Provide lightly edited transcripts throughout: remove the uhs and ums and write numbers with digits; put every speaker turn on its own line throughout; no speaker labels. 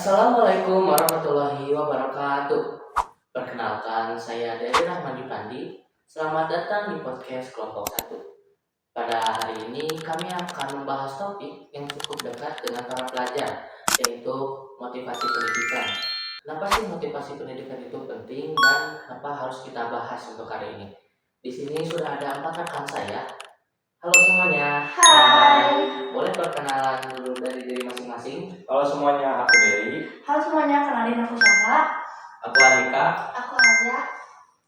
Assalamualaikum warahmatullahi wabarakatuh. Perkenalkan, saya Dewi Rahmadi Pandi. Selamat datang di podcast kelompok 1. Pada hari ini kami akan membahas topik yang cukup dekat dengan para pelajar, yaitu motivasi pendidikan. Kenapa sih motivasi pendidikan itu penting dan kenapa harus kita bahas untuk hari ini? Di sini sudah ada 4 rekan saya. Halo semuanya.
Hai.
Boleh perkenalan dulu dari diri masing-masing?
Halo semuanya, aku Dewi.
Halo semuanya, kenalin aku Syahla.
Aku Andika.
Aku Alia.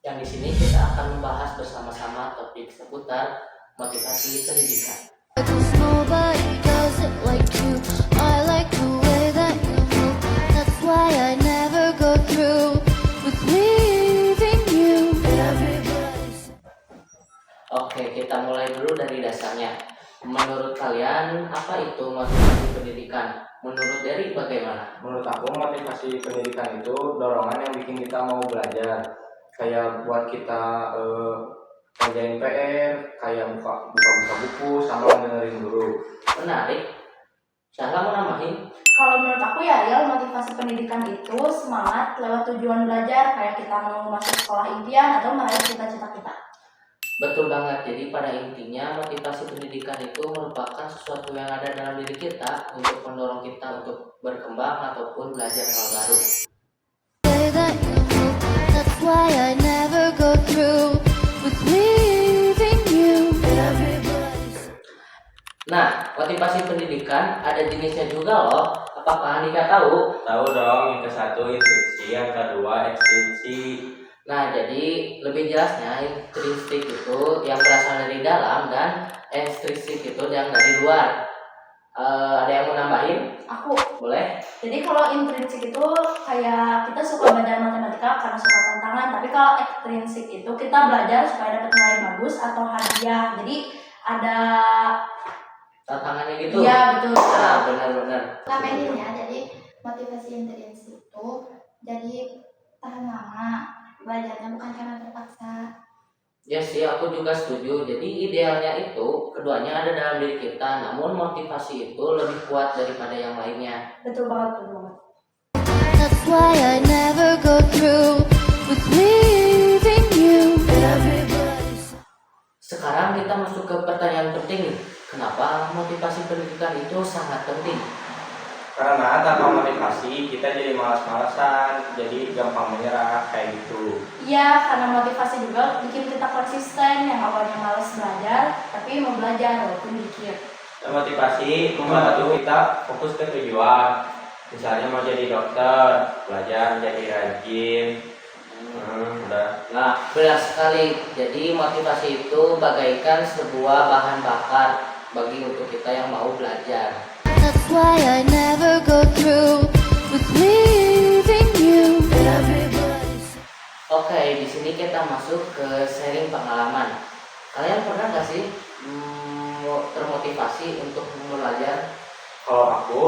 Yang di sini kita akan membahas bersama-sama topik seputar motivasi pendidikan.
Cause nobody does it like you. I like the way that you move. That's why I never go through with leaving you. Everybody's
Oke, kita mulai dulu dari dasarnya. Menurut kalian, apa itu motivasi pendidikan? Menurut Dery bagaimana?
Menurut aku motivasi pendidikan itu dorongan yang bikin kita mau belajar. Kayak buat kita ngerjain PR, kayak buka buku sama dengerin guru.
Menarik. Syahla mau nambahin?
Kalau menurut aku ya, motivasi pendidikan itu semangat lewat tujuan belajar, kayak kita mau masuk sekolah impian atau meraih cita-cita kita.
Betul banget. Jadi pada intinya motivasi pendidikan itu merupakan sesuatu yang ada dalam diri kita untuk mendorong kita untuk berkembang ataupun belajar hal baru.
way that you move. That's why I never go through with leaving you. Everybody's
Nah, motivasi pendidikan ada jenisnya juga loh. Apakah Andika tahu?
Tahu dong, yang ke-1 intrinsik, yang kedua ekstrinsik.
Nah, jadi lebih jelasnya intrinsik itu yang berasal dari dalam dan ekstrinsik itu yang dari luar. Ada yang mau nambahin?
Aku.
Boleh?
Jadi kalau intrinsik itu kayak kita suka belajar matematika karena suka tantangan, tapi kalau ekstrinsik itu kita belajar supaya dapat nilai bagus atau hadiah. Jadi ada
Tantangannya gitu?
Iya, betul.
Nah, benar-benar.
Lamenin ya, jadi motivasi intrinsik itu jadi tahan lama belajarnya, bukan karena terpaksa.
Ya sih, aku juga setuju. Jadi idealnya itu keduanya ada dalam diri kita, namun motivasi itu lebih kuat daripada yang lainnya.
Betul banget, betul banget.
That's why I never go through with leaving you. Everybody's
Sekarang kita masuk ke pertanyaan penting nih. Kenapa motivasi pendidikan itu sangat penting?
Karena tanpa motivasi kita jadi malas-malasan, jadi gampang menyerah kayak gitu.
Iya, karena motivasi juga bikin kita konsisten, yang awalnya males belajar, tapi mau belajar walaupun dikit.
Dan motivasi membantu kita fokus ke tujuan. Misalnya mau jadi dokter, belajar jadi rajin. Udah.
Nah, benar sekali. Jadi motivasi itu bagaikan sebuah bahan bakar bagi untuk kita yang mau belajar.
That's why I never go through with leaving you. Everybody's
Oke, di sini kita masuk ke sharing pengalaman. Kalian pernah nggak sih termotivasi untuk belajar?
Kalau aku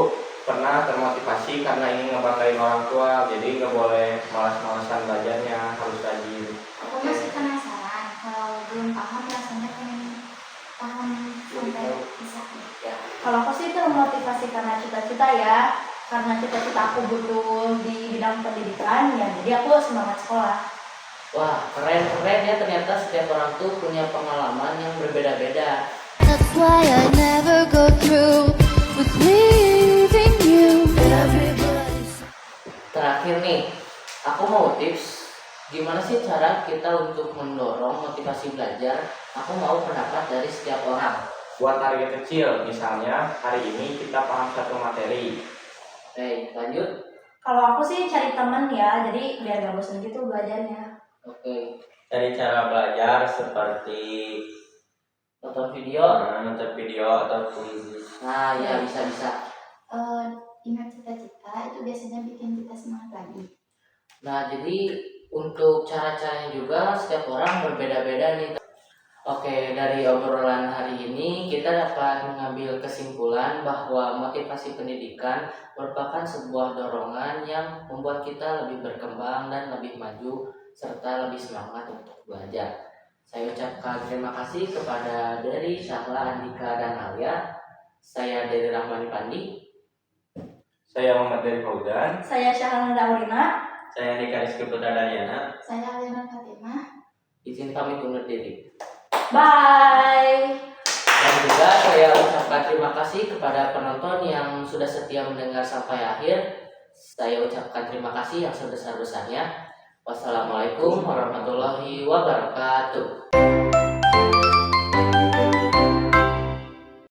pernah termotivasi karena ingin ngebanggain orang tua, jadi nggak boleh malas-malasan belajarnya, harus rajin.
Aku masih penasaran, kalau belum paham rasanya pengen paham sampai bisa.
Kalau aku sih termotivasi karena cita-cita ya, karena cita-cita aku butuh di bidang pendidikan ya, jadi aku semangat sekolah.
Wah, keren ya, ternyata setiap orang tuh punya pengalaman yang berbeda-beda.
That's why I never go through with leaving you. Everybody's
Terakhir nih, aku mau tips gimana sih cara kita untuk mendorong motivasi belajar. Aku mau pendapat dari setiap orang.
Buat target kecil, misalnya hari ini kita paham satu materi.
Oke, lanjut.
Kalau aku sih cari temen ya, jadi biar gak bosan gitu belajarnya.
Oke,
Dari cara belajar seperti
nonton video.
nonton video atau kuis.
Nah, ya bisa.
Ingat cita-cita itu biasanya bikin kita semangat lagi.
Nah, jadi untuk cara-caranya juga setiap orang berbeda-beda nih. Oke, dari obrolan hari ini kita dapat mengambil kesimpulan bahwa motivasi pendidikan merupakan sebuah dorongan yang membuat kita lebih berkembang dan lebih maju serta lebih semangat untuk belajar. Saya ucapkan terima kasih kepada Dery, Syahla, Andika, dan Alia. Saya Dery Rahmani Pandi.
Saya Muhammad Dari Fauzan.
Saya Syahrana Daurina.
Saya Nika Rizky Putra Daryana.
Saya Alina Fatimah.
Izin pamit undur diri.
Bye.
Dan juga saya ucapkan terima kasih kepada penonton yang sudah setia mendengar sampai akhir. Saya ucapkan terima kasih yang sebesar-besarnya. Wassalamualaikum warahmatullahi wabarakatuh.